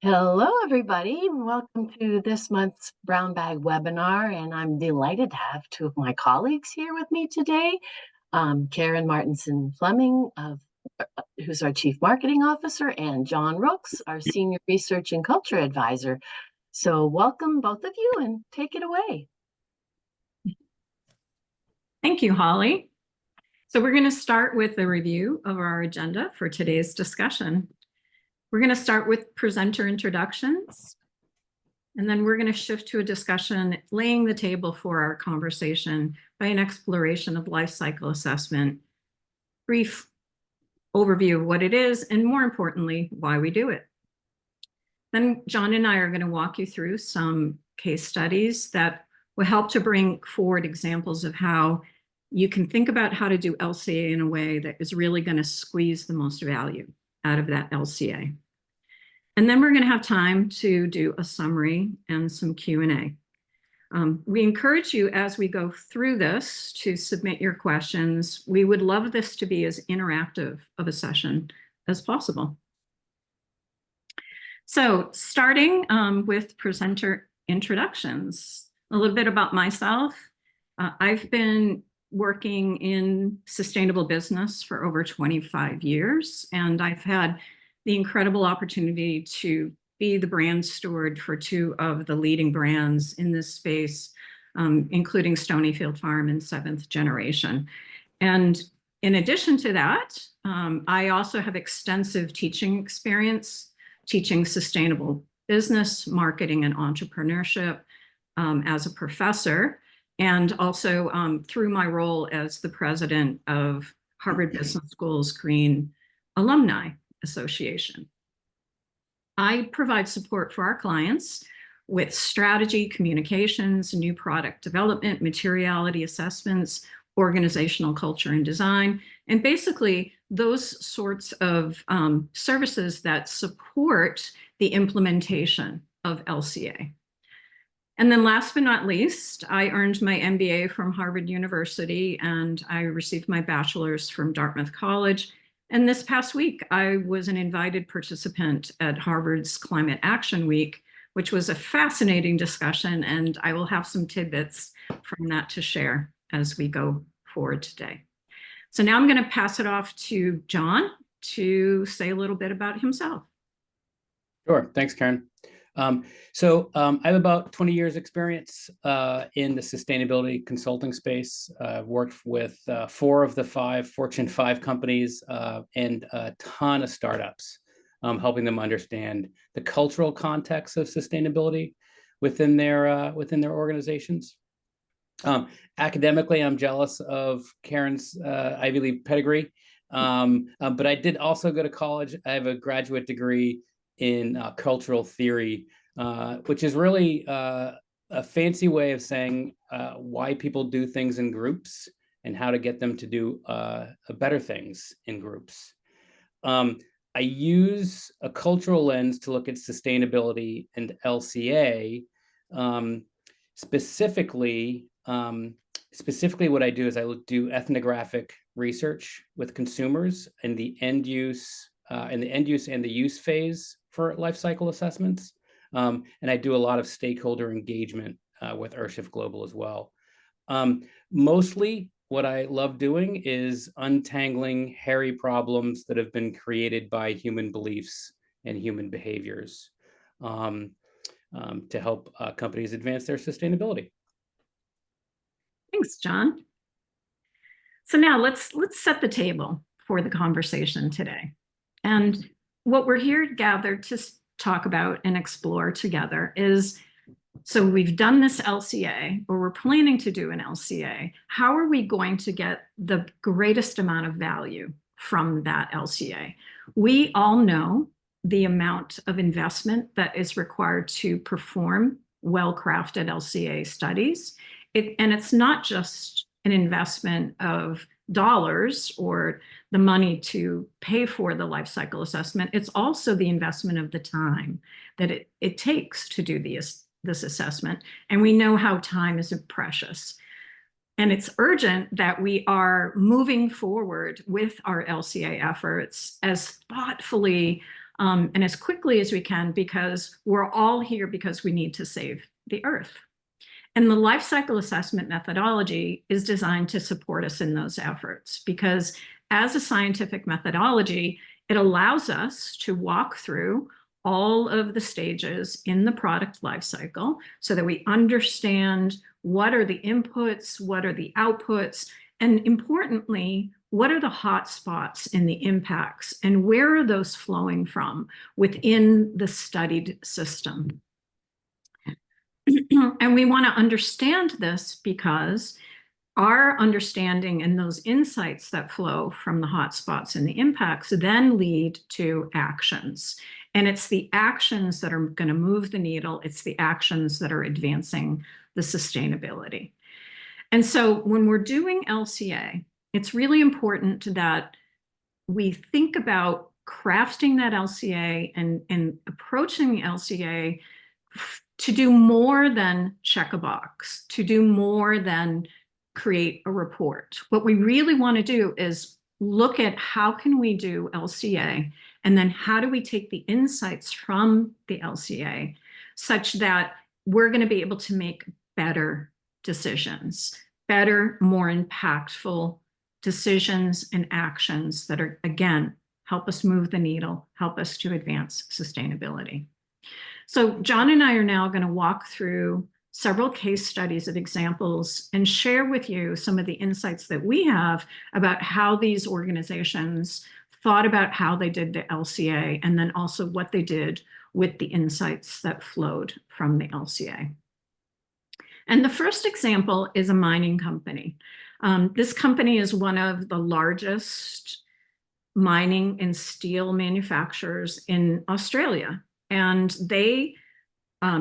Hello, everybody. Welcome to this month's Brown Bag webinar, and I'm delighted to have two of my colleagues here with me today. Karen Martinson Fleming, who's our Chief Marketing Officer, and John Rooks, our Senior Research and Culture Advisor. So welcome, both of you, and take it away. Thank you, Holly. So we're going to start with a review of our agenda for today's discussion. We're going to start with presenter introductions, and then we're going to shift to a discussion laying the table for our conversation by an exploration of life cycle assessment, brief overview of what it is, and more importantly, why we do it. Then John and I are going to walk you through some case studies that will help to bring forward examples of how you can think about how to do LCA in a way that is really going to squeeze the most value out of that LCA. And then we're going to have time to do a summary and some Q&A. We encourage you as we go through this to submit your questions. We would love this to be as interactive of a session as possible. So starting with presenter introductions, a little bit about myself. I've been working in sustainable business for over 25 years, and I've had the incredible opportunity to be the brand steward for two of the leading brands in this space, including Stonyfield Farm and Seventh Generation. And in addition to that, I also have extensive teaching experience, teaching sustainable business, marketing, and entrepreneurship as a professor, and also through my role as the president of Harvard Business School's Green Alumni Association. I provide support for our clients with strategy, communications, new product development, materiality assessments, organizational culture and design, and basically those sorts of services that support the implementation of LCA. And then last but not least, I earned my MBA from Harvard University, and I received my bachelor's from Dartmouth College. And this past week, I was an invited participant at Harvard's Climate Action Week, which was a fascinating discussion, and I will have some tidbits from that to share as we go forward today. So now I'm going to pass it off to John to say a little bit about himself. Sure. Thanks, Karen. I have about 20 years experience in the sustainability consulting space. I've worked with 4 of the 5 Fortune 5 companies and a ton of startups, helping them understand the cultural context of sustainability within their organizations. Academically, I'm jealous of Karen's Ivy League pedigree, but I did also go to college. I have a graduate degree in cultural theory, which is really a fancy way of saying why people do things in groups and how to get them to do better things in groups. I use a cultural lens to look at sustainability and LCA. Specifically, what I do is I do ethnographic research with consumers in the end use and the use phase for life cycle assessments. And I do a lot of stakeholder engagement with Earthshift Global as well. Mostly what I love doing is untangling hairy problems that have been created by human beliefs and human behaviors to help companies advance their sustainability. Thanks, John. So now let's set the table for the conversation today. And what we're here gathered to talk about and explore together is, so we've done this LCA, or we're planning to do an LCA. How are we going to get the greatest amount of value from that LCA? We all know the amount of investment that is required to perform well-crafted LCA studies. And it's not just an investment of dollars or the money to pay for the life cycle assessment. It's also the investment of the time that it takes to do this assessment. And we know how time is precious. And it's urgent that we are moving forward with our LCA efforts as thoughtfully and as quickly as we can, because we're all here because we need to save the Earth. And the life cycle assessment methodology is designed to support us in those efforts, because as a scientific methodology, it allows us to walk through all of the stages in the product life cycle so that we understand what are the inputs, what are the outputs, and importantly, what are the hot spots in the impacts, and where are those flowing from within the studied system. And we want to understand this because our understanding and those insights that flow from the hotspots and the impacts then lead to actions. And it's the actions that are going to move the needle. It's the actions that are advancing the sustainability. And so when we're doing LCA, it's really important that we think about crafting that LCA and approaching the LCA to do more than check a box, to do more than create a report. What we really want to do is look at how can we do LCA, and then how do we take the insights from the LCA such that we're going to be able to make better decisions, better, more impactful decisions and actions that are, again, help us move the needle, help us to advance sustainability. So John and I are now going to walk through several case studies of examples and share with you some of the insights that we have about how these organizations thought about how they did the LCA, and then also what they did with the insights that flowed from the LCA. And the first example is a mining company. This company is one of the largest mining and steel manufacturers in Australia. And they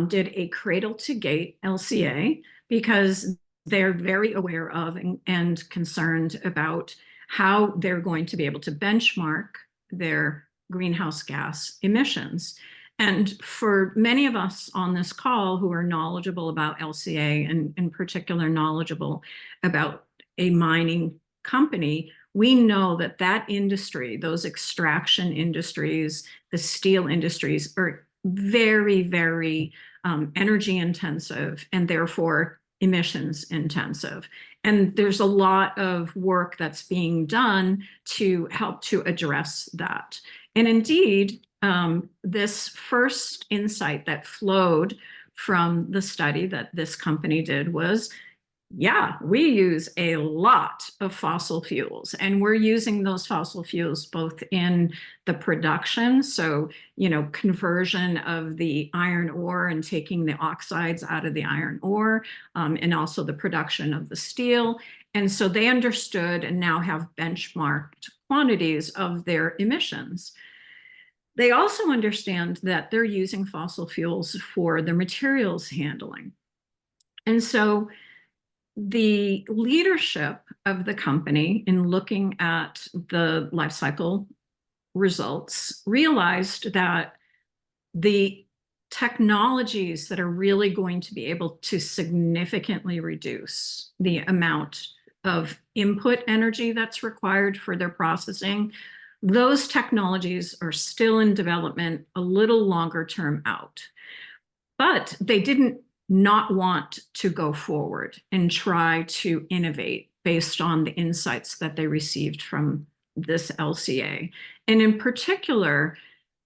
did a cradle to gate LCA because they're very aware of and concerned about how they're going to be able to benchmark their greenhouse gas emissions. And for many of us on this call who are knowledgeable about LCA and in particular knowledgeable about a mining company, we know that that industry, those extraction industries, the steel industries, are very, very energy intensive and therefore emissions intensive. And there's a lot of work that's being done to help to address that. And indeed, this first insight that flowed from the study that this company did was, yeah, we use a lot of fossil fuels, and we're using those fossil fuels both in the production, so, conversion of the iron ore and taking the oxides out of the iron ore, and also the production of the steel. And so they understood and now have benchmarked quantities of their emissions. They also understand that they're using fossil fuels for their materials handling. And so the leadership of the company, in looking at the life cycle results, realized that the technologies that are really going to be able to significantly reduce the amount of input energy that's required for their processing, those technologies are still in development a little longer term out. But they didn't not want to go forward and try to innovate based on the insights that they received from this LCA. And in particular,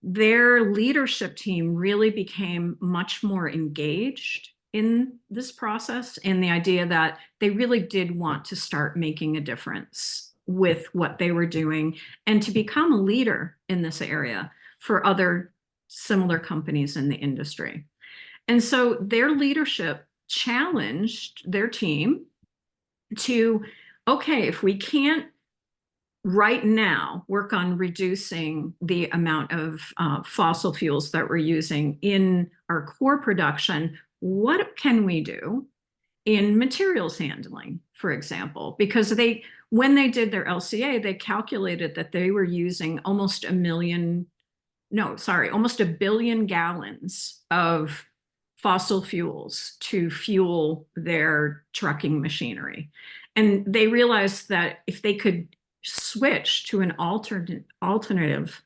their leadership team really became much more engaged in this process, and the idea that they really did want to start making a difference with what they were doing and to become a leader in this area for other similar companies in the industry. And so their leadership challenged their team to, okay, if we can't right now work on reducing the amount of fossil fuels that we're using in our core production, what can we do in materials handling, for example? Because when they did their LCA, they calculated that they were using almost a billion gallons of fossil fuels to fuel their trucking machinery. And they realized that if they could switch to an alternative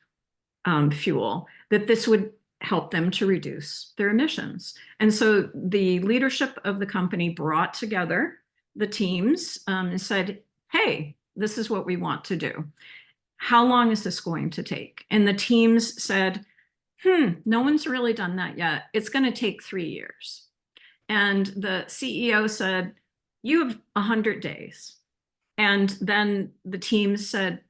fuel, that this would help them to reduce their emissions. And so the leadership of the company brought together the teams and said, hey, this is what we want to do. How long is this going to take? And the teams said, no one's really done that yet. It's going to take 3 years. And the CEO said, you have 100 days. And then the team said,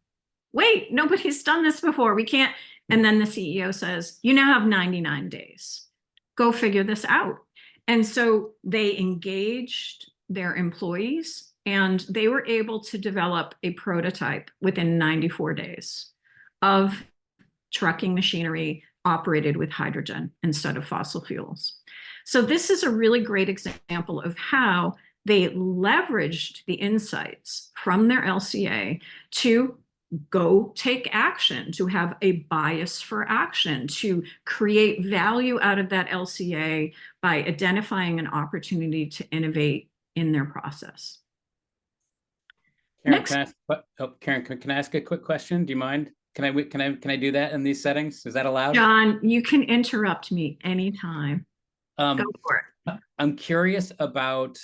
wait, nobody's done this before. We can't. And then the CEO says, you now have 99 days. Go figure this out. And so they engaged their employees, and they were able to develop a prototype within 94 days of trucking machinery operated with hydrogen instead of fossil fuels. So this is a really great example of how they leveraged the insights from their LCA to go take action, to have a bias for action, to create value out of that LCA by identifying an opportunity to innovate in their process. Karen, can I ask a quick question? Do you mind? Can I do that in these settings? Is that allowed? John, you can interrupt me anytime. Go for it. I'm curious about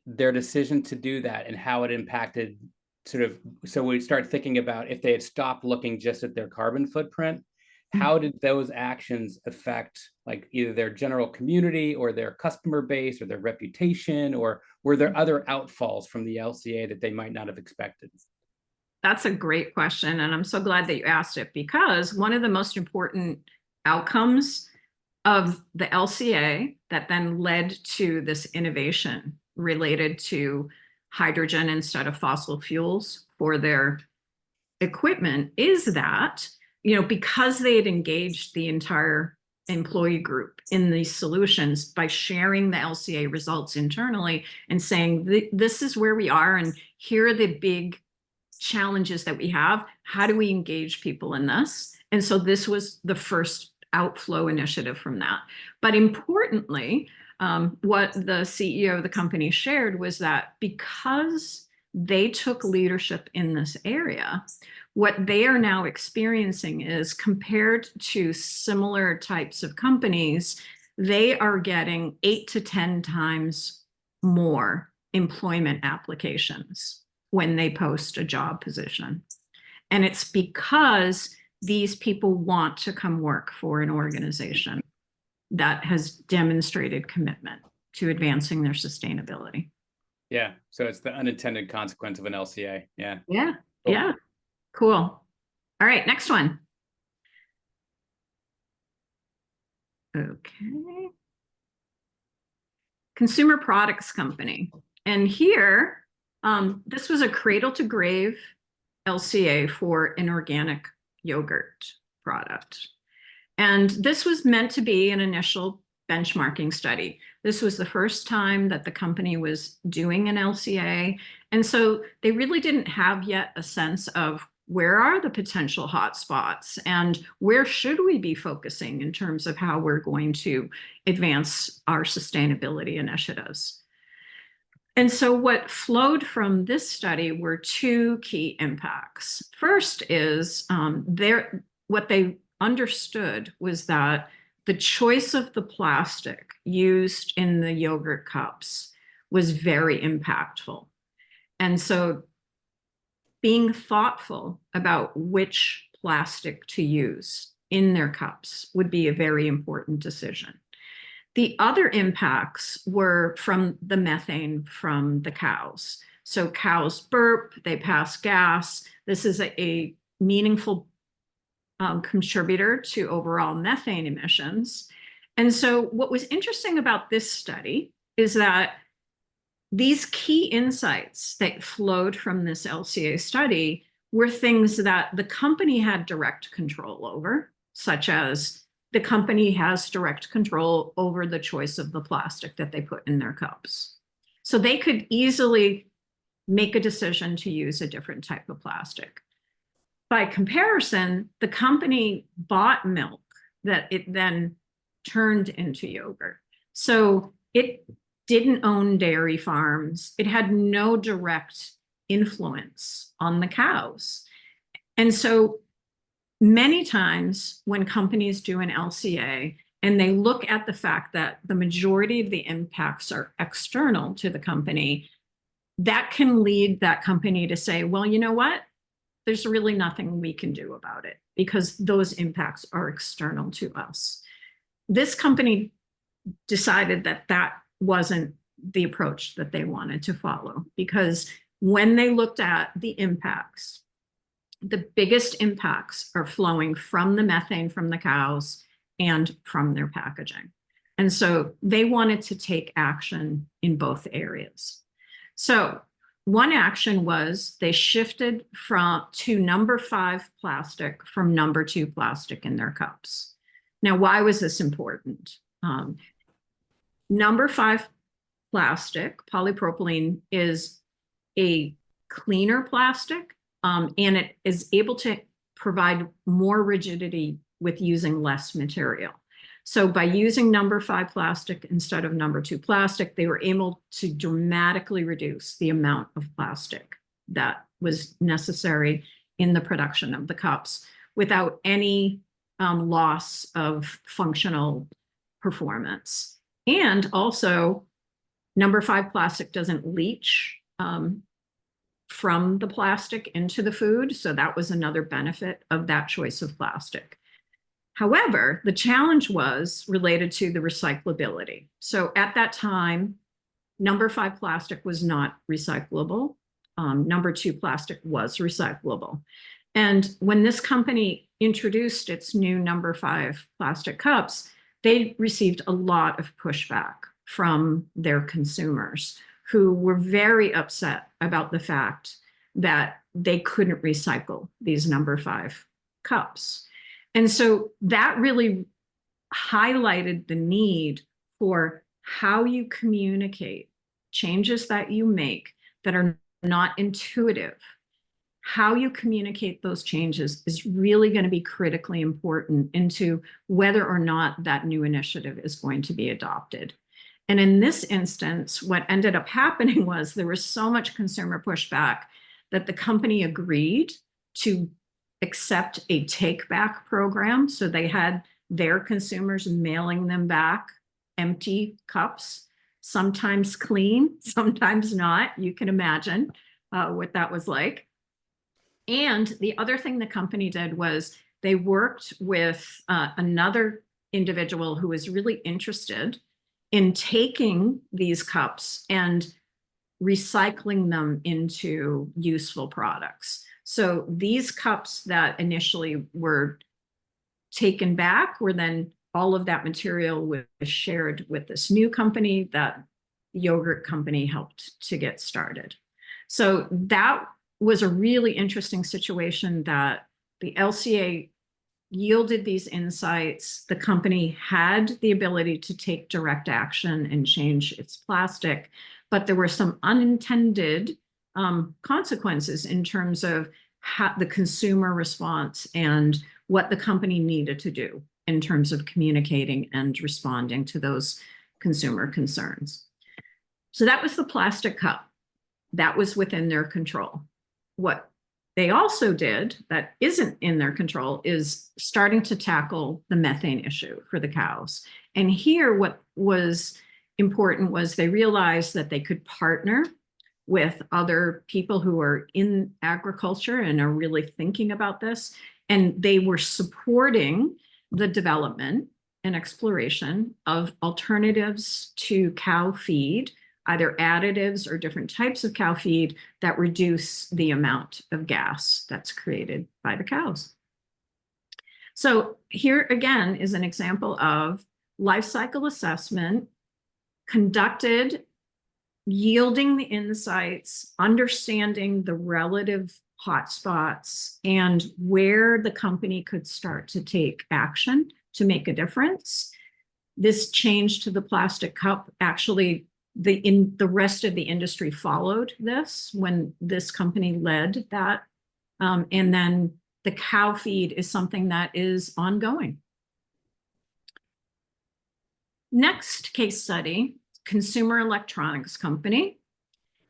their decision to do that and how it impacted so we start thinking about if they had stopped looking just at their carbon footprint, how did those actions affect like either their general community or their customer base or their reputation, or were there other outfalls from the LCA that they might not have expected? That's a great question. And I'm so glad that you asked it, because one of the most important outcomes of the LCA that then led to this innovation related to hydrogen instead of fossil fuels for their equipment is that, because they had engaged the entire employee group in these solutions by sharing the LCA results internally and saying, this is where we are and here are the big challenges that we have. How do we engage people in this? And so this was the first outflow initiative from that. But importantly, what the CEO of the company shared was that because they took leadership in this area, what they are now experiencing is, compared to similar types of companies, they are getting 8 to 10 times more employment applications when they post a job position. And it's because these people want to come work for an organization that has demonstrated commitment to advancing their sustainability. Yeah, so it's the unintended consequence of an LCA. Yeah. Yeah, Cool. yeah, cool. All right, next one. Okay. Consumer products company. And here, this was a cradle to grave LCA for an organic yogurt product. And this was meant to be an initial benchmarking study. This was the first time that the company was doing an LCA. And so they really didn't have yet a sense of where are the potential hotspots and where should we be focusing in terms of how we're going to advance our sustainability initiatives. And so what flowed from this study were 2 key impacts. First is what they understood was that the choice of the plastic used in the yogurt cups was very impactful. And so being thoughtful about which plastic to use in their cups would be a very important decision. The other impacts were from the methane from the cows. So cows burp, they pass gas. This is a meaningful contributor to overall methane emissions. And so what was interesting about this study is that these key insights that flowed from this LCA study were things that the company had direct control over, such as the company has direct control over the choice of the plastic that they put in their cups. So they could easily make a decision to use a different type of plastic. By comparison, the company bought milk that it then turned into yogurt. So it didn't own dairy farms. It had no direct influence on the cows. And so many times when companies do an LCA and they look at the fact that the majority of the impacts are external to the company, that can lead that company to say, well, you know what? There's really nothing we can do about it because those impacts are external to us. This company decided that that wasn't the approach that they wanted to follow, because when they looked at the impacts, the biggest impacts are flowing from the methane from the cows and from their packaging. And so they wanted to take action in both areas. So one action was they shifted to number 5 plastic from number 2 plastic in their cups. Now, why was this important? Number 5 plastic, polypropylene, is a cleaner plastic, and it is able to provide more rigidity with using less material. So by using number 5 plastic instead of number 2 plastic, they were able to dramatically reduce the amount of plastic that was necessary in the production of the cups without any loss of functional performance. And also, number 5 plastic doesn't leach from the plastic into the food. So that was another benefit of that choice of plastic. However, the challenge was related to the recyclability. So at that time, number 5 plastic was not recyclable. Number 2 plastic was recyclable. And when this company introduced its new number 5 plastic cups, they received a lot of pushback from their consumers, who were very upset about the fact that they couldn't recycle these number 5 cups. And so that really highlighted the need for how you communicate changes that you make that are not intuitive. How you communicate those changes is really going to be critically important into whether or not that new initiative is going to be adopted. And in this instance, what ended up happening was there was so much consumer pushback that the company agreed to accept a take-back program. So they had their consumers mailing them back empty cups, sometimes clean, sometimes not. You can imagine what that was like. And the other thing the company did was they worked with another individual who was really interested in taking these cups and recycling them into useful products. So these cups that initially were taken back were then all of that material was shared with this new company that the yogurt company helped to get started. So that was a really interesting situation that the LCA yielded these insights. The company had the ability to take direct action and change its plastic, but there were some unintended consequences in terms of how the consumer response and what the company needed to do in terms of communicating and responding to those consumer concerns. So that was the plastic cup. That was within their control. What they also did that isn't in their control is starting to tackle the methane issue for the cows. And here, what was important was they realized that they could partner with other people who are in agriculture and are really thinking about this. And they were supporting the development and exploration of alternatives to cow feed, either additives or different types of cow feed that reduce the amount of gas that's created by the cows. So here again is an example of life cycle assessment conducted, yielding the insights, understanding the relative hotspots and where the company could start to take action to make a difference. This change to the plastic cup actually the rest of the industry followed this when this company led that. And then the cow feed is something that is ongoing. Next case study, consumer electronics company.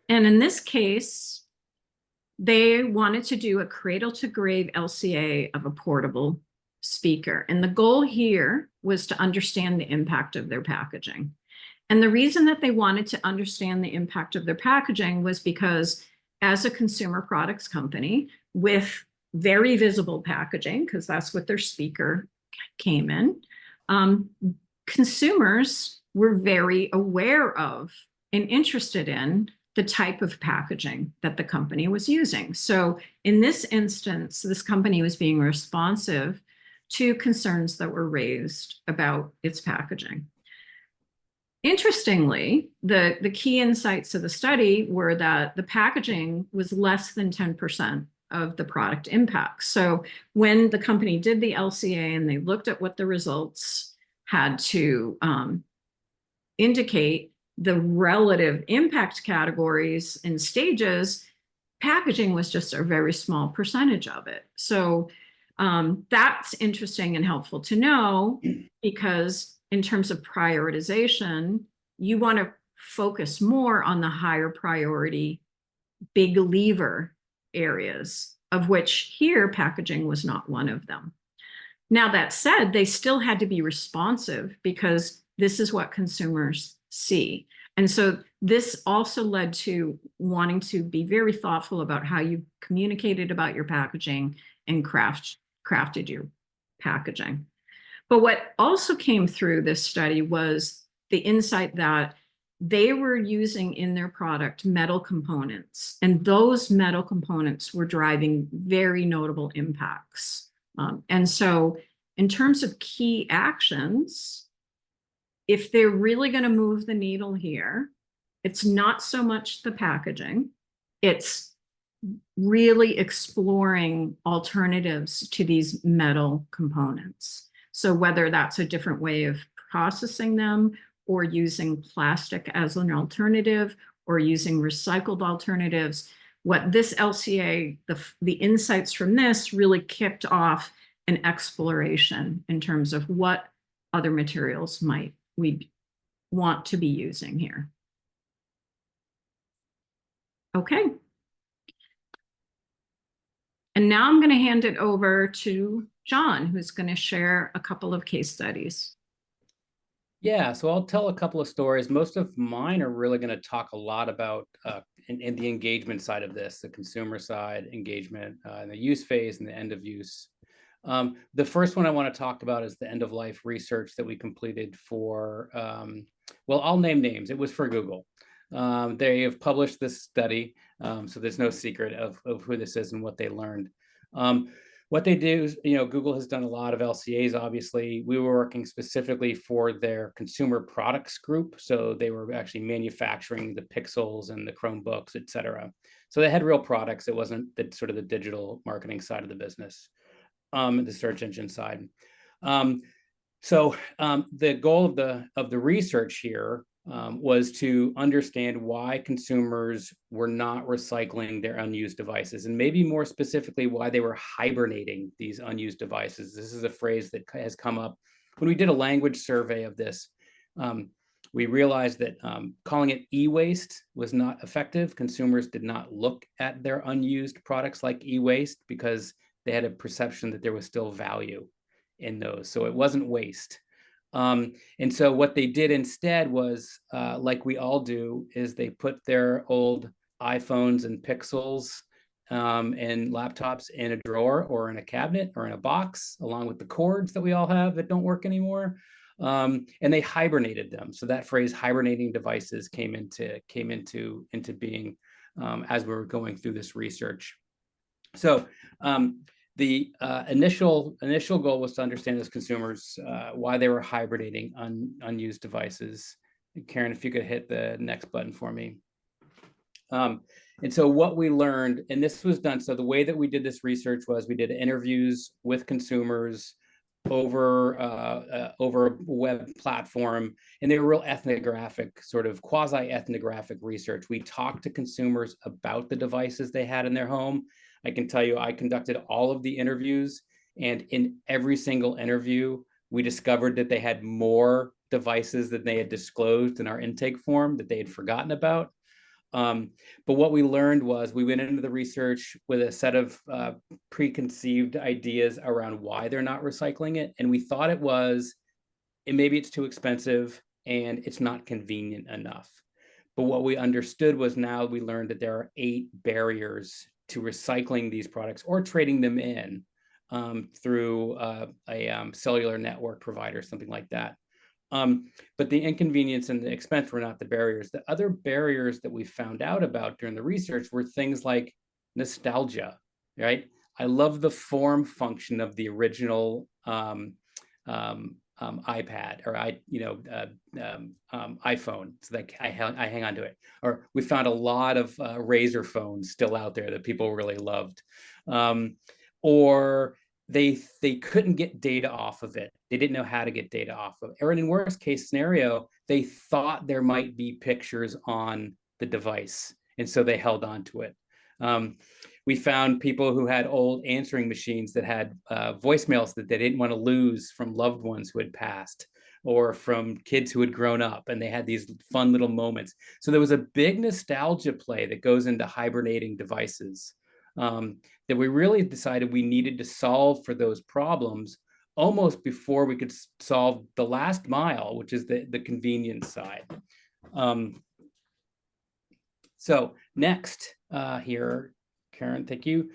And in this case, they wanted to do a cradle to grave LCA of a portable speaker. And the goal here was to understand the impact of their packaging. And the reason that they wanted to understand the impact of their packaging was because as a consumer products company with very visible packaging, because that's what their speaker came in, consumers were very aware of and interested in the type of packaging that the company was using. So in this instance, this company was being responsive to concerns that were raised about its packaging. Interestingly, the key insights of the study were that the packaging was less than 10% of the product impact. So when the company did the LCA and they looked at what the results had to indicate the relative impact categories and stages, packaging was just a very small percentage of it. So that's interesting and helpful to know, because in terms of prioritization, you want to focus more on the higher priority, big lever areas, of which here packaging was not one of them. Now, that said, they still had to be responsive because this is what consumers see. And so this also led to wanting to be very thoughtful about how you communicated about your packaging and crafted your packaging. But what also came through this study was the insight that they were using in their product metal components, and those metal components were driving very notable impacts. And so in terms of key actions, if they're really going to move the needle here, it's not so much the packaging, it's really exploring alternatives to these metal components. So whether that's a different way of processing them, or using plastic as an alternative, or using recycled alternatives, what this LCA, the insights from this really kicked off an exploration in terms of what other materials might we want to be using here. Okay. And now I'm going to hand it over to John, who's going to share a couple of case studies. Yeah, so I'll tell a couple of stories. Most of mine are really going to talk a lot about in the engagement side of this, the consumer side engagement, and the use phase and the end of use. The first one I want to talk about is the end of life research that we completed for, well, I'll name names. It was for Google. They have published this study, so there's no secret of who this is and what they learned. What they do is, Google has done a lot of LCAs, obviously. We were working specifically for their consumer products group. So they were actually manufacturing the Pixels and the Chromebooks, et cetera. So they had real products. It wasn't sort of the digital marketing side of the business, the search engine side. So the goal of the research here was to understand why consumers were not recycling their unused devices, and maybe more specifically, why they were hibernating these unused devices. This is a phrase that has come up when we did a language survey of this. We realized that calling it e-waste was not effective. Consumers did not look at their unused products like e-waste because they had a perception that there was still value in those. So it wasn't waste. And so what they did instead was, like we all do, is they put their old iPhones and Pixels and laptops in a drawer or in a cabinet or in a box, along with the cords that we all have that don't work anymore. And they hibernated them. So that phrase, hibernating devices, came into being as we were going through this research. So the initial goal was to understand as consumers why they were hibernating unused devices. Karen, if you could hit the next button for me. And so what we learned, and this was done, so the way that we did this research was we did interviews with consumers over a web platform, and they were real ethnographic, sort of quasi-ethnographic research. We talked to consumers about the devices they had in their home. I can tell you, I conducted all of the interviews, and in every single interview, we discovered that they had more devices than they had disclosed in our intake form that they had forgotten about. But what we learned was we went into the research with a set of preconceived ideas around why they're not recycling it. And we thought it was, and maybe it's too expensive and it's not convenient enough. But what we understood was now we learned that there are 8 barriers to recycling these products or trading them in through a cellular network provider, something like that. But the inconvenience and the expense were not the barriers. The other barriers that we found out about during the research were things like nostalgia, right? I love the form function of the original iPad or iPhone, so that I hang on to it. Or we found a lot of Razor phones still out there that people really loved, or they couldn't get data off of it. They didn't know how to get data off of it. Or in worst case scenario, they thought there might be pictures on the device, and so they held on to it. We found people who had old answering machines that had voicemails that they didn't want to lose from loved ones who had passed or from kids who had grown up, and they had these fun little moments. So there was a big nostalgia play that goes into hibernating devices that we really decided we needed to solve for those problems almost before we could solve the last mile, which is the convenience side. So next here, Karen, thank you.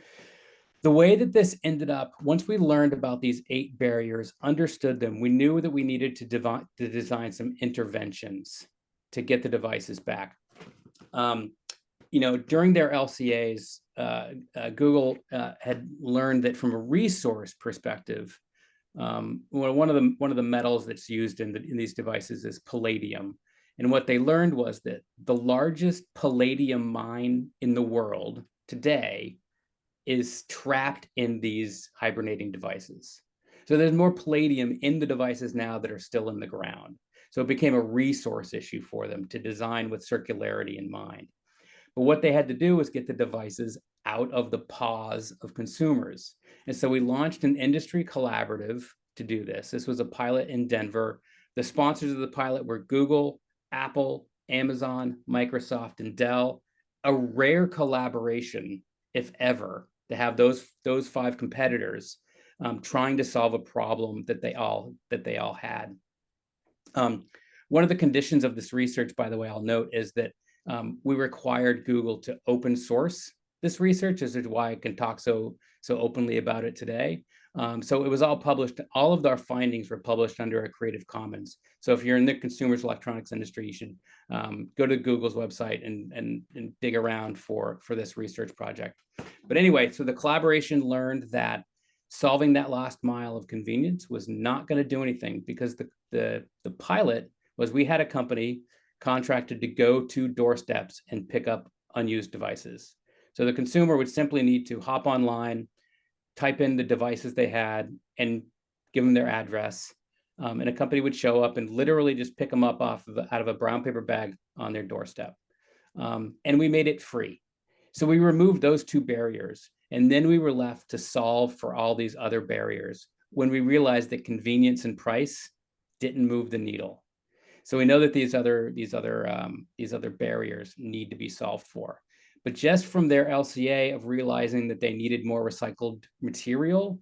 The way that this ended up, once we learned about these 8 barriers, understood them, we knew that we needed to design some interventions to get the devices back. During their LCAs, Google had learned that from a resource perspective, one of the metals that's used in these devices is palladium. And what they learned was that the largest palladium mine in the world today is trapped in these hibernating devices. So there's more palladium in the devices now that are still in the ground. So it became a resource issue for them to design with circularity in mind. But what they had to do was get the devices out of the paws of consumers. And so we launched an industry collaborative to do this. This was a pilot in Denver. The sponsors of the pilot were Google, Apple, Amazon, Microsoft, and Dell. A rare collaboration, if ever, to have those 5 competitors trying to solve a problem that they all had. One of the conditions of this research, by the way, I'll note, is that we required Google to open source this research. This is why I can talk so openly about it today. So it was all published. All of our findings were published under a Creative Commons. So if you're in the consumer electronics industry, you should go to Google's website and dig around for this research project. But anyway, so the collaboration learned that solving that last mile of convenience was not going to do anything, because the pilot was, we had a company contracted to go to doorsteps and pick up unused devices. So the consumer would simply need to hop online, type in the devices they had, and give them their address. And a company would show up and literally just pick them up out of a brown paper bag on their doorstep. And we made it free. So we removed those 2 barriers. And then we were left to solve for all these other barriers when we realized that convenience and price didn't move the needle. So we know that these other barriers need to be solved for. But just from their LCA of realizing that they needed more recycled material,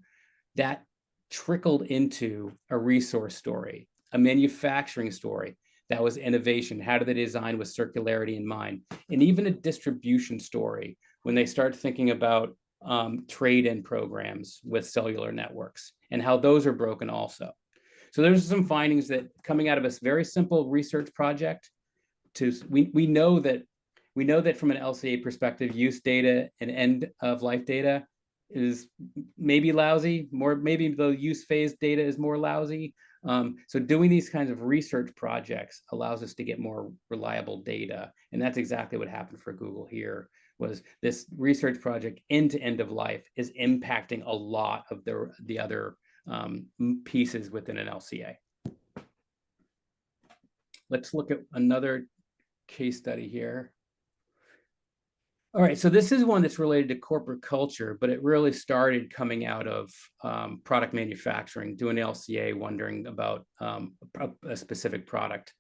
that trickled into a resource story, a manufacturing story that was innovation. How do they design with circularity in mind? And even a distribution story when they start thinking about trade-in programs with cellular networks and how those are broken also. So there's some findings that coming out of this very simple research project. We know that from an LCA perspective, use data and end of life data is maybe lousy, maybe the use phase data is more lousy. So doing these kinds of research projects allows us to get more reliable data. And that's exactly what happened for Google here, was this research project into end of life is impacting a lot of the other pieces within an LCA. Let's look at another case study here. All right, so this is one that's related to corporate culture, but it really started coming out of product manufacturing, doing LCA, wondering about a specific product.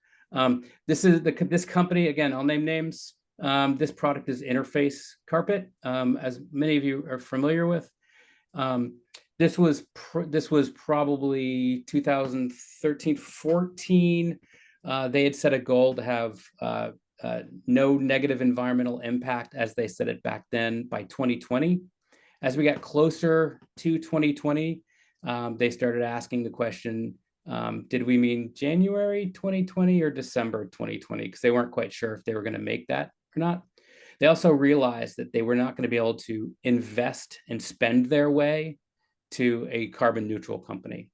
This company, again, I'll name names. This product is Interface Carpet, as many of you are familiar with. This was probably 2013, 14. They had set a goal to have no negative environmental impact, as they said it back then, by 2020. As we got closer to 2020, they started asking the question, did we mean January 2020 or December 2020? Because they weren't quite sure if they were going to make that or not. They also realized that they were not going to be able to invest and spend their way to a carbon neutral company.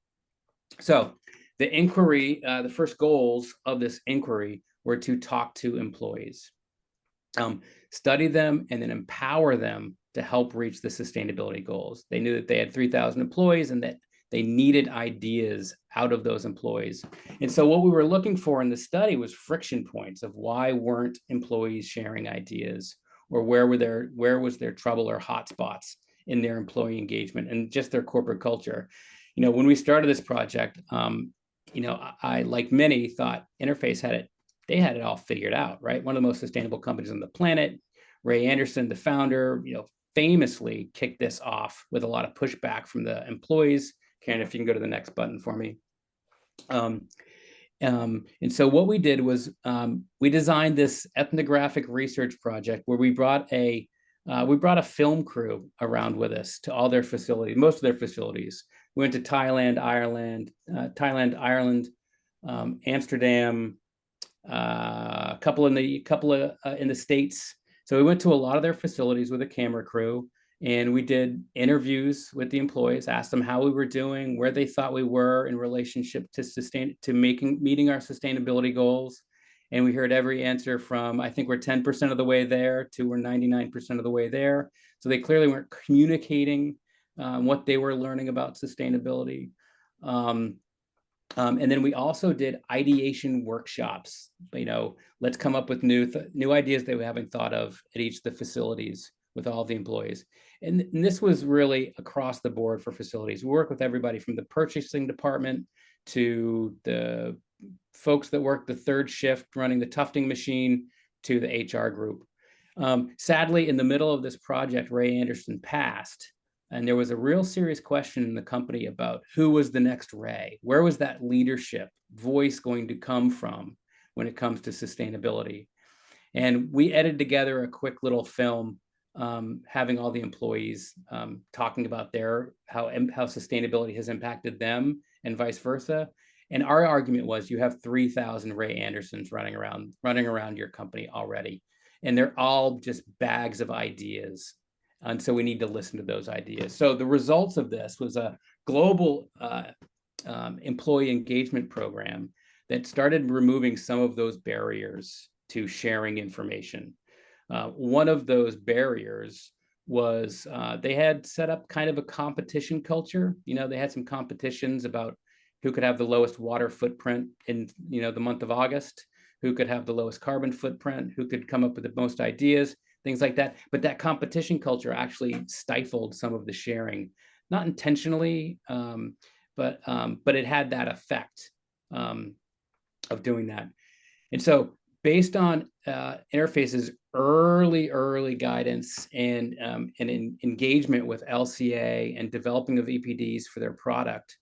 So the inquiry, the first goals of this inquiry were to talk to employees, study them, and then empower them to help reach the sustainability goals. They knew that they had 3,000 employees and that they needed ideas out of those employees. And so what we were looking for in the study was friction points of why weren't employees sharing ideas, or where was their trouble or hotspots in their employee engagement and just their corporate culture. When we started this project, I, like many, thought Interface they had it all figured out, right? One of the most sustainable companies on the planet. Ray Anderson, the founder, famously kicked this off with a lot of pushback from the employees. Karen, if you can go to the next button for me. And so what we did was we designed this ethnographic research project where we brought a film crew around with us to all their facilities, most of their facilities. We went to Thailand, Ireland, Amsterdam, a couple in the States. So we went to a lot of their facilities with a camera crew, and we did interviews with the employees, asked them how we were doing, where they thought we were in relationship to meeting our sustainability goals. And we heard every answer from, I think we're 10% of the way there to we're 99% of the way there. So they clearly weren't communicating what they were learning about sustainability. And then we also did ideation workshops. Let's come up with new ideas that we haven't thought of at each of the facilities with all the employees. And this was really across the board for facilities. We work with everybody from the purchasing department to the folks that work the third shift running the tufting machine to the HR group. Sadly, in the middle of this project, Ray Anderson passed. And there was a real serious question in the company about who was the next Ray. Where was that leadership voice going to come from when it comes to sustainability? And we edited together a quick little film having all the employees talking about how sustainability has impacted them and vice versa. And our argument was, you have 3,000 Ray Andersons running around your company already, and they're all just bags of ideas. And so we need to listen to those ideas. So the results of this was a global employee engagement program that started removing some of those barriers to sharing information. One of those barriers was they had set up kind of a competition culture. They had some competitions about who could have the lowest water footprint in the month of August, who could have the lowest carbon footprint, who could come up with the most ideas, things like that. But that competition culture actually stifled some of the sharing, not intentionally, but it had that effect of doing that. And so based on Interface's early guidance and engagement with LCA and developing of EPDs for their product,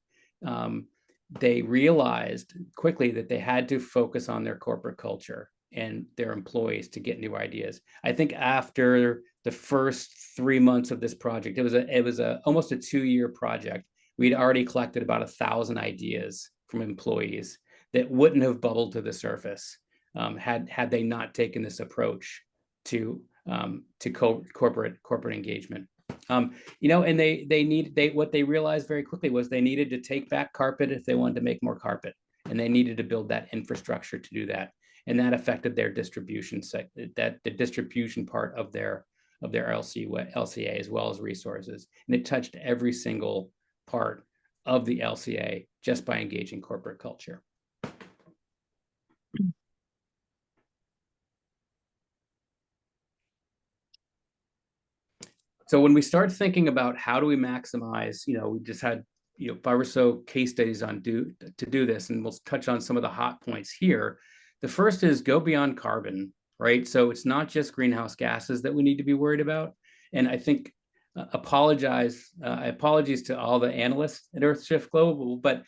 they realized quickly that they had to focus on their corporate culture and their employees to get new ideas. I think after the first 3 months of this project, it was almost a 2-year project. We'd already collected about 1,000 ideas from employees that wouldn't have bubbled to the surface had they not taken this approach to corporate engagement. And what they realized very quickly was they needed to take back carpet if they wanted to make more carpet, and they needed to build that infrastructure to do that. And that affected their distribution the distribution part of their LCA, as well as resources. And it touched every single part of the LCA just by engaging corporate culture. So when we start thinking about how do we maximize, we just had 5 or so case studies to do this, and we'll touch on some of the hot points here. The first is go beyond carbon, right? So it's not just greenhouse gases that we need to be worried about. And I think apologies to all the analysts at Earthshift Global, but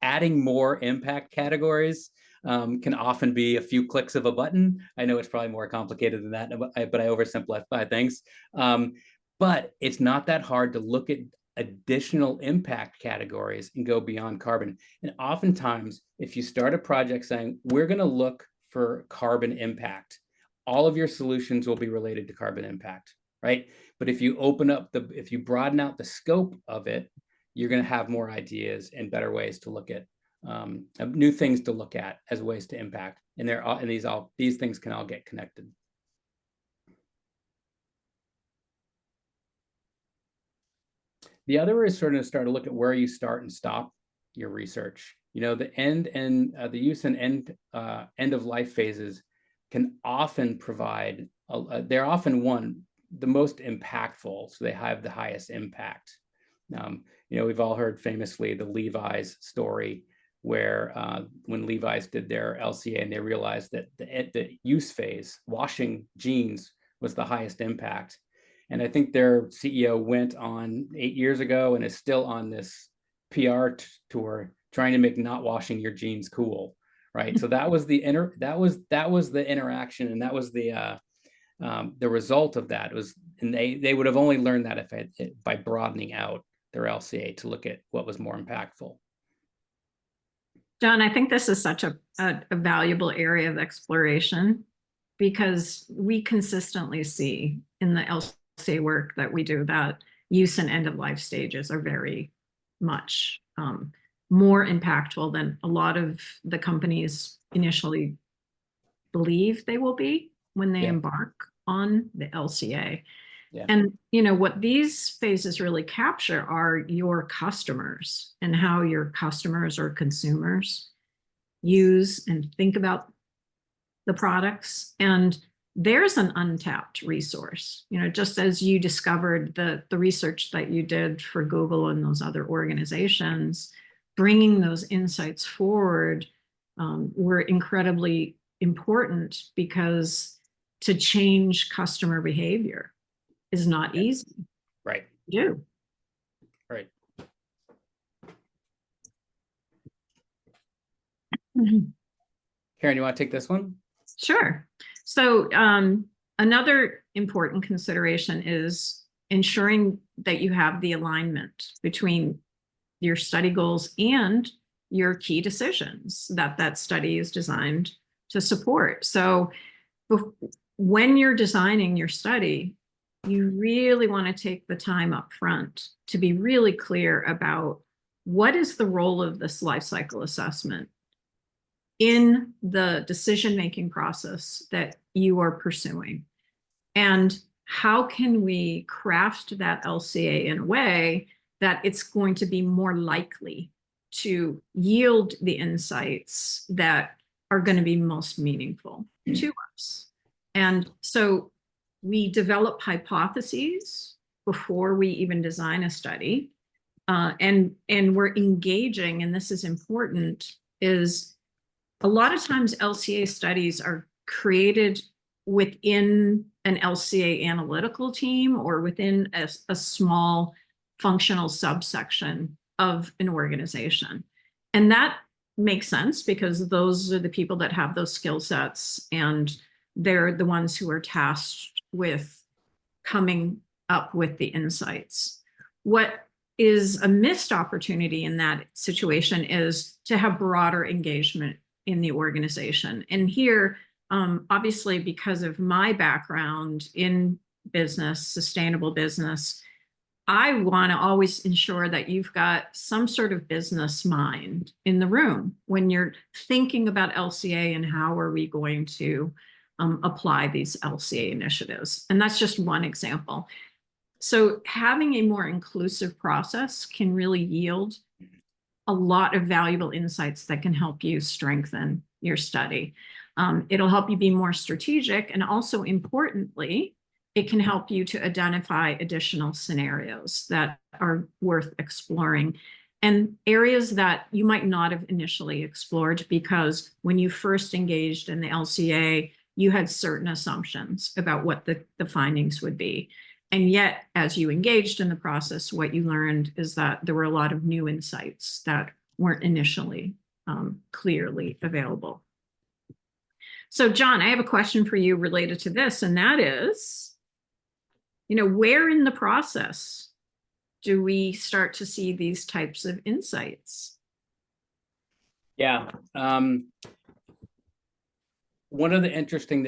adding more impact categories can often be a few clicks of a button. I know it's probably more complicated than that, but I oversimplify things. But it's not that hard to look at additional impact categories and go beyond carbon. And oftentimes, if you start a project saying, we're going to look for carbon impact, all of your solutions will be related to carbon impact, right? But if you if you broaden out the scope of it, you're going to have more ideas and better ways to look at new things to look at as ways to impact. And these things can all get connected. The other is sort of start to look at where you start and stop your research. You know, the end and the use and end of life phases can often provide. They're often the most impactful, so they have the highest impact. You know, we've all heard famously the Levi's story, where when Levi's did their LCA and they realized that the use phase, washing jeans, was the highest impact. And I think their CEO went on 8 years ago and is still on this PR tour trying to make not washing your jeans cool, right? So that was the interaction, and that was the result of that. And they would have only learned that by broadening out their LCA to look at what was more impactful. John, I think this is such a valuable area of exploration, because we consistently see in the LCA work that we do that use and end of life stages are very much more impactful than a lot of the companies initially believe they will be when they embark on the LCA. Yeah. And you know what these phases really capture are your customers and how your customers or consumers use and think about the products. And there's an untapped resource, you know, just as you discovered the research that you did for Google and those other organizations, bringing those insights forward were incredibly important, because to change customer behavior is not easy. Right. To do. Right. Karen, you want to take this one? Sure. So another important consideration is ensuring that you have the alignment between your study goals and your key decisions that study is designed to support. So when you're designing your study, you really want to take the time up front to be really clear about what is the role of this life cycle assessment in the decision-making process that you are pursuing. And how can we craft that LCA in a way that it's going to be more likely to yield the insights that are going to be most meaningful to us? And so we develop hypotheses before we even design a study. And we're engaging, and this is important, is a lot of times LCA studies are created within an LCA analytical team or within a small functional subsection of an organization. And that makes sense, because those are the people that have those skill sets, and they're the ones who are tasked with coming up with the insights. What is a missed opportunity in that situation is to have broader engagement in the organization. And here, obviously, because of my background in business, sustainable business, I want to always ensure that you've got some sort of business mind in the room when you're thinking about LCA and how are we going to apply these LCA initiatives. And that's just one example. So having a more inclusive process can really yield a lot of valuable insights that can help you strengthen your study. It'll help you be more strategic, and also importantly, it can help you to identify additional scenarios that are worth exploring, and areas that you might not have initially explored, because when you first engaged in the LCA, you had certain assumptions about what the findings would be. And yet, as you engaged in the process, what you learned is that there were a lot of new insights that weren't initially clearly available. So, John, I have a question for you related to this, and that is, where in the process do we start to see these types of insights? Yeah. One of the interesting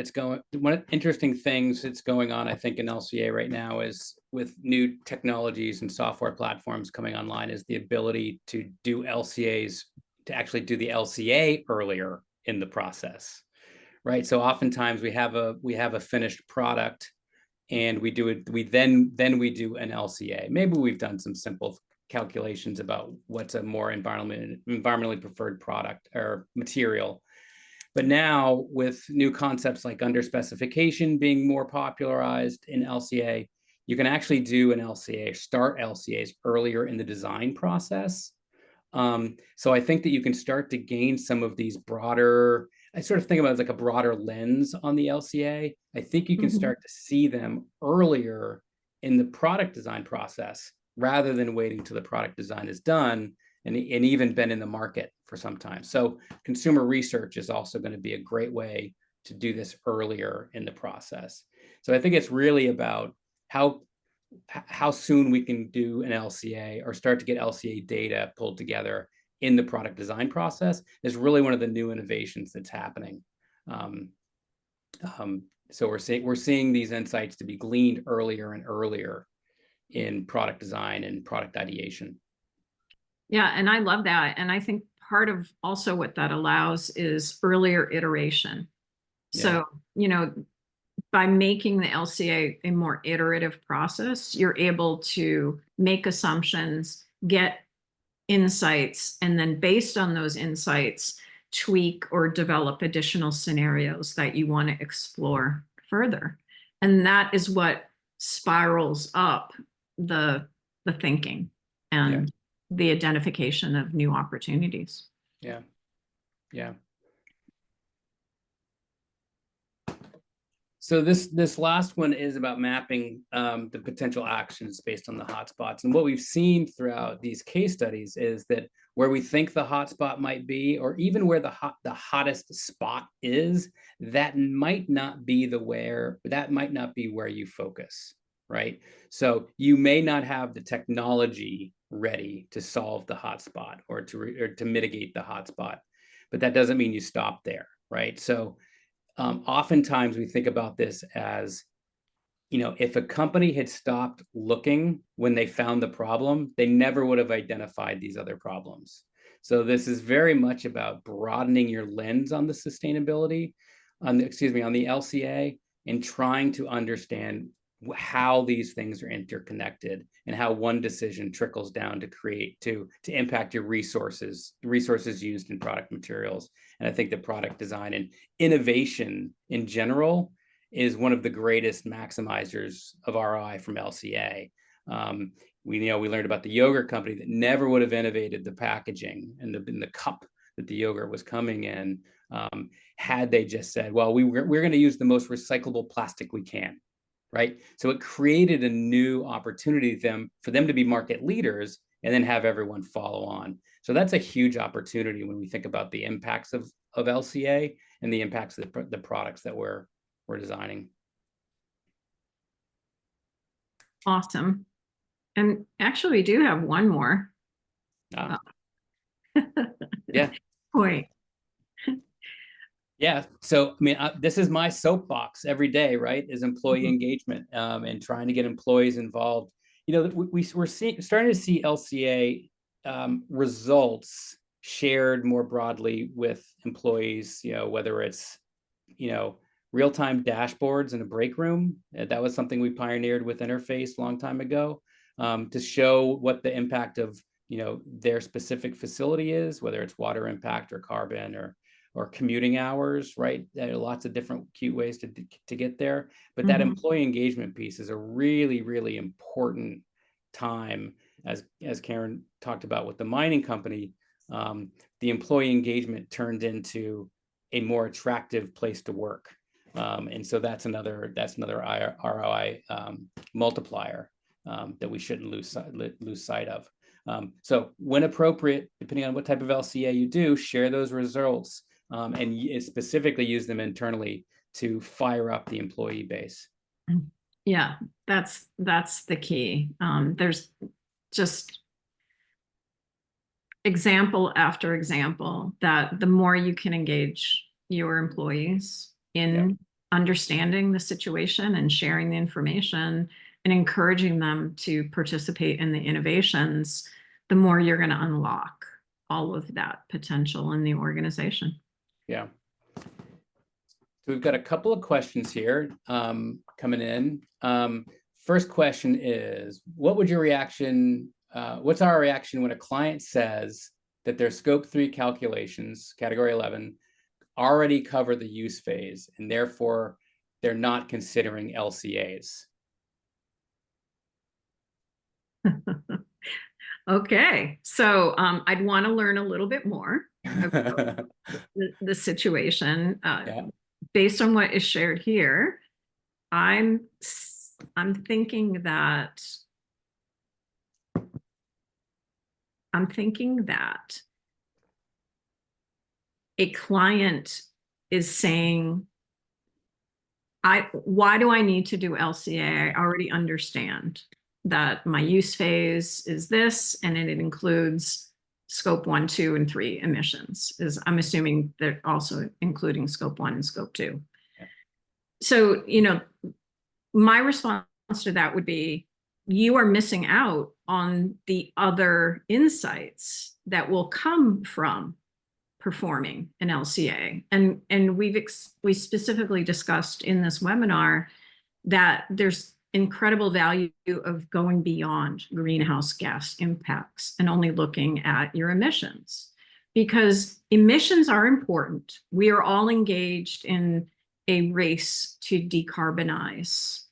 things that's going on, I think, in LCA right now is with new technologies and software platforms coming online is the ability to do LCAs, to actually do the LCA earlier in the process, right? So oftentimes we have a finished product and we do it, then we do an LCA. Maybe we've done some simple calculations about what's a more environmentally preferred product or material. But now with new concepts like under specification being more popularized in LCA, you can actually do an LCA, start LCAs earlier in the design process. So I think that you can start to gain some of these broader, I sort of think about it as like a broader lens on the LCA. I think you can start to see them earlier in the product design process rather than waiting till the product design is done and even been in the market for some time. So consumer research is also going to be a great way to do this earlier in the process. So I think it's really about how soon we can do an LCA or start to get LCA data pulled together in the product design process is really one of the new innovations that's happening. So we're seeing these insights to be gleaned earlier and earlier in product design and product ideation. Yeah, and I love that. And I think part of also what that allows is earlier iteration. So, by making the LCA a more iterative process, you're able to make assumptions, get insights, and then based on those insights, tweak or develop additional scenarios that you want to explore further. And that is what spirals up the thinking and the identification of new opportunities. Yeah. So this last one is about mapping the potential actions based on the hotspots. And what we've seen throughout these case studies is that where we think the hotspot might be, or even where the hottest spot is, that might not be where you focus, right? So you may not have the technology ready to solve the hotspot or to mitigate the hotspot, but that doesn't mean you stop there, right? So oftentimes we think about this as, if a company had stopped looking when they found the problem, they never would have identified these other problems. So this is very much about broadening your lens on the sustainability, on the LCA, and trying to understand how these things are interconnected and how one decision trickles down to impact your resources used in product materials. And I think the product design and innovation in general is one of the greatest maximizers of ROI from LCA. We learned about the yogurt company that never would have innovated the packaging and the cup that the yogurt was coming in had they just said, well, we're going to use the most recyclable plastic we can. Right. So it created a new opportunity for them to be market leaders and then have everyone follow on. So that's a huge opportunity when we think about the impacts of LCA and the impacts of the products that we're designing. Awesome. And actually, we do have one more. Yeah. Point. Yeah. So, this is my soapbox every day, right? Is employee engagement and trying to get employees involved. We're starting to see LCA results shared more broadly with employees, whether it's, real-time dashboards in a break room. That was something we pioneered with Interface a long time ago to show what the impact of, their specific facility is, whether it's water impact or carbon or commuting hours, right? There are lots of different cute ways to get there. But that employee engagement piece is a really, really important time, as Karen talked about with the mining company. The employee engagement turned into a more attractive place to work. And so that's another ROI multiplier that we shouldn't lose sight of. So when appropriate, depending on what type of LCA you do, share those results and specifically use them internally to fire up the employee base. Yeah, that's the key. There's just example after example that the more you can engage your employees in understanding the situation and sharing the information and encouraging them to participate in the innovations, the more you're going to unlock all of that potential in the organization. Yeah. So we've got a couple of questions here coming in. First question is, what's our reaction when a client says that their scope 3 calculations, category 11, already cover the use phase and therefore they're not considering LCAs? Okay, so I'd want to learn a little bit more about the situation. Based on what is shared here, I'm thinking that a client is saying, why do I need to do LCA? I already understand that my use phase is this, and it includes scope 1, 2, and 3 emissions. I'm assuming they're also including scope 1 and scope 2. Yeah. So, my response to that would be, you are missing out on the other insights that will come from performing an LCA. And we specifically discussed in this webinar that there's incredible value of going beyond greenhouse gas impacts and only looking at your emissions, because emissions are important. We are all engaged in a race to decarbonize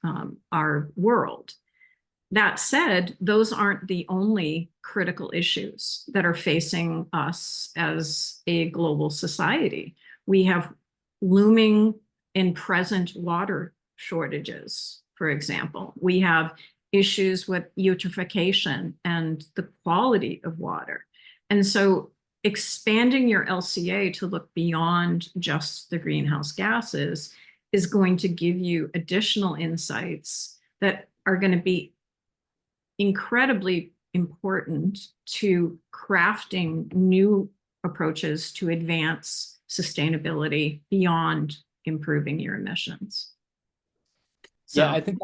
our world. That said, those aren't the only critical issues that are facing us as a global society. We have looming and present water shortages, for example. We have issues with eutrophication and the quality of water. And so expanding your LCA to look beyond just the greenhouse gases is going to give you additional insights that are going to be incredibly important to crafting new approaches to advance sustainability beyond improving your emissions. So yeah, I think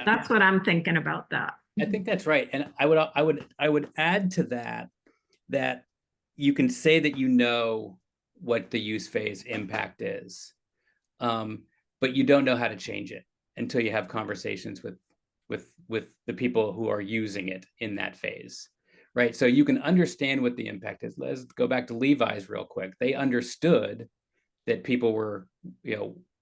that's what I'm thinking about that. I think that's right. And I would add to that you can say that you know what the use phase impact is, but you don't know how to change it until you have conversations with the people who are using it in that phase, right? So you can understand what the impact is. Let's go back to Levi's real quick. They understood that people were,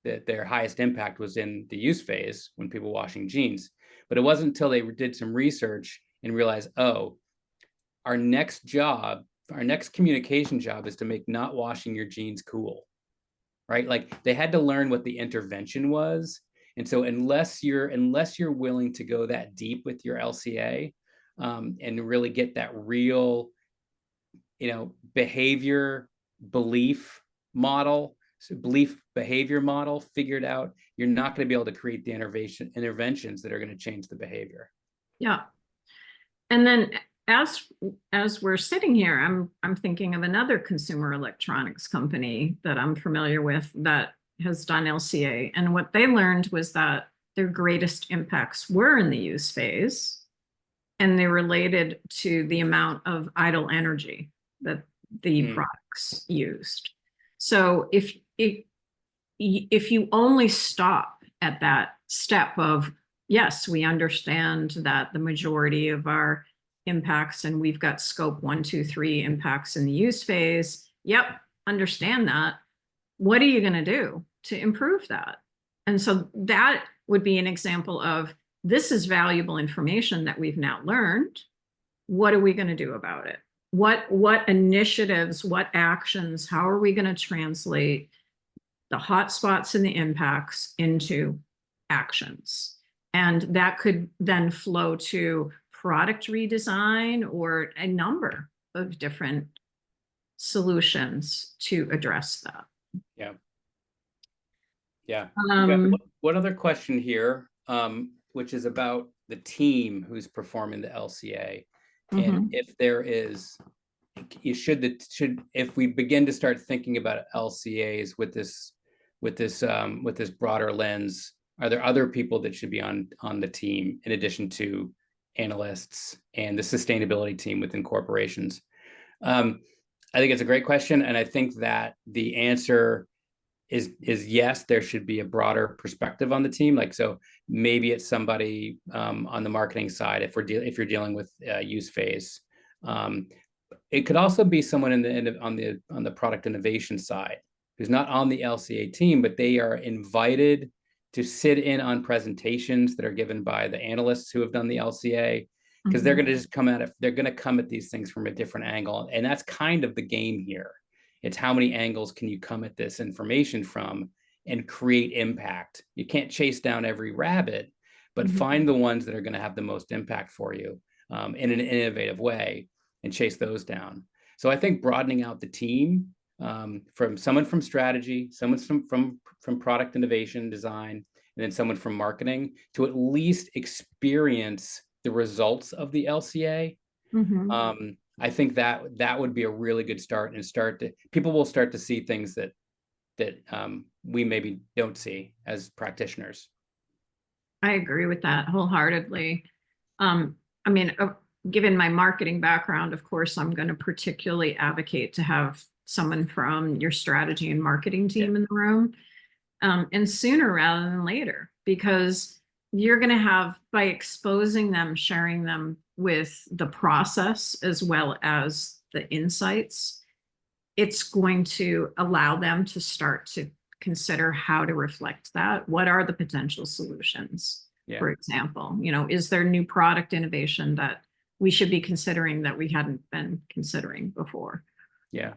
that their highest impact was in the use phase when people washing jeans. But it wasn't until they did some research and realized, oh, our next communication job is to make not washing your jeans cool, right? Like they had to learn what the intervention was. And so unless you're willing to go that deep with your LCA and really get that real, behavior behavior model figured out, you're not going to be able to create the interventions that are going to change the behavior. Yeah. And then as we're sitting here, I'm thinking of another consumer electronics company that I'm familiar with that has done LCA. And what they learned was that their greatest impacts were in the use phase, and they related to the amount of idle energy that the products used. So if you only stop at that step of, yes, we understand that the majority of our impacts, and we've got scope 1, 2, 3 impacts in the use phase. Yep, understand that. What are you going to do to improve that? And so that would be an example of, this is valuable information that we've now learned. What are we going to do about it? What initiatives, what actions, how are we going to translate the hotspots and the impacts into actions. And that could then flow to product redesign or a number of different solutions to address that. Yeah. Yeah. We got Um, one other question here, which is about the team who's performing the LCA. And mhm, if there is, if we begin to start thinking about LCAs with this broader lens, are there other people that should be on the team in addition to analysts and the sustainability team within corporations? I think it's a great question, and I think that the answer is yes, there should be a broader perspective on the team. Like, so maybe it's somebody on the marketing side if you're dealing with use phase. It could also be someone on the product innovation side who's not on the LCA team, but they are invited to sit in on presentations that are given by the analysts who have done the LCA, because they're mhm, going to just come at it. They're going to come at these things from a different angle, and that's kind of the game here. It's how many angles can you come at this information from and create impact. You can't chase down every rabbit, but mhm. find the ones that are going to have the most impact for you in an innovative way and chase those down. So I think broadening out the team from someone from strategy, someone from product innovation design, and then someone from marketing to at least experience the results of the LCA. Mhm. I think that would be a really good start, and people will start to see things that we maybe don't see as practitioners. I agree with that wholeheartedly. Um, I mean, given my marketing background, of course, I'm going to particularly advocate to have someone from your strategy and marketing Yeah, team in the room, and sooner rather than later, because you're going to have, by exposing them, sharing them with the process as well as the insights, it's going to allow them to start to consider how to reflect that. What are the potential solutions? yeah, For example, is there new product innovation that we should be considering that we hadn't been considering before? yeah.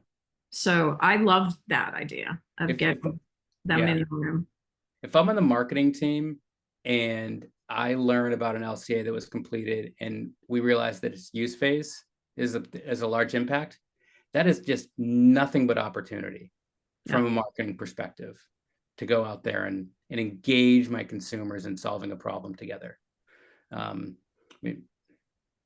So I love that idea of If getting them yeah, in the room. if I'm on the marketing team and I learn about an LCA that was completed and we realize that its use phase is a large impact, that is just nothing but opportunity Yeah. from a marketing perspective to go out there and engage my consumers in solving a problem together. I mean,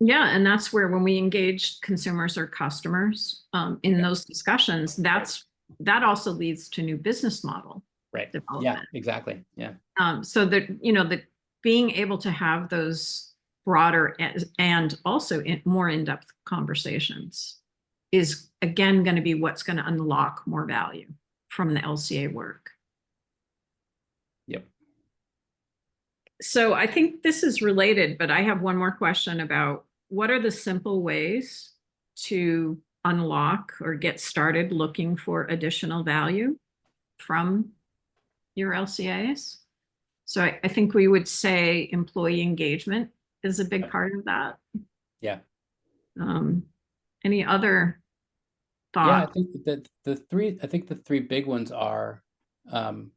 Yeah, and that's where when we engage consumers or customers in yeah, those discussions, that also leads to new business model right. Yeah, development. exactly. Yeah, So that that being able to have those broader and also more in-depth conversations is again going to be what's going to unlock more value from the LCA work. yep. So I think this is related, but I have one more question about what are the simple ways to unlock or get started looking for additional value from your LCAs? So I think we would say employee engagement is a big Yep. part of that. Yeah. Um, any other Yeah, I thoughts? think that the three big ones are, um,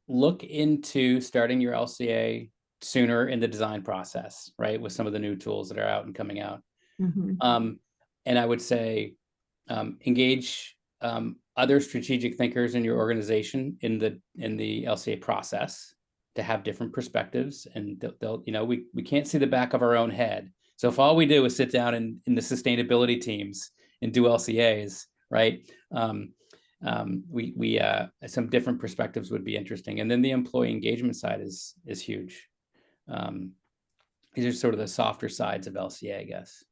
look into starting your LCA sooner in the design process, right? With some of the new tools that are out and coming out. Mhm. And I would say engage other strategic thinkers in your organization in the LCA process to have different perspectives, and they'll we can't see the back of our own head. So if all we do is sit down in the sustainability teams and do LCAs, right? We some different perspectives would be interesting, and then the employee engagement side is huge. These are sort of the softer sides of LCA, I guess.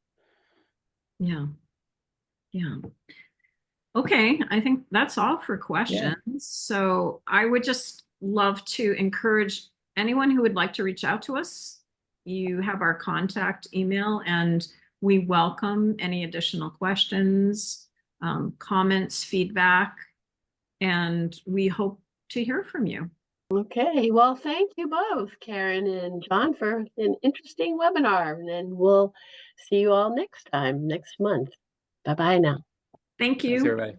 Yeah, yeah. Okay, I think that's all for Yeah. questions. So I would just love to encourage anyone who would like to reach out to us. You have our contact email, and we welcome any additional questions, comments, feedback, and we hope to hear from you. Okay, well, thank you both, Karen and John, for an interesting webinar, and then we'll see you all next time, next month. Bye-bye now. Thank Thanks, you. everybody.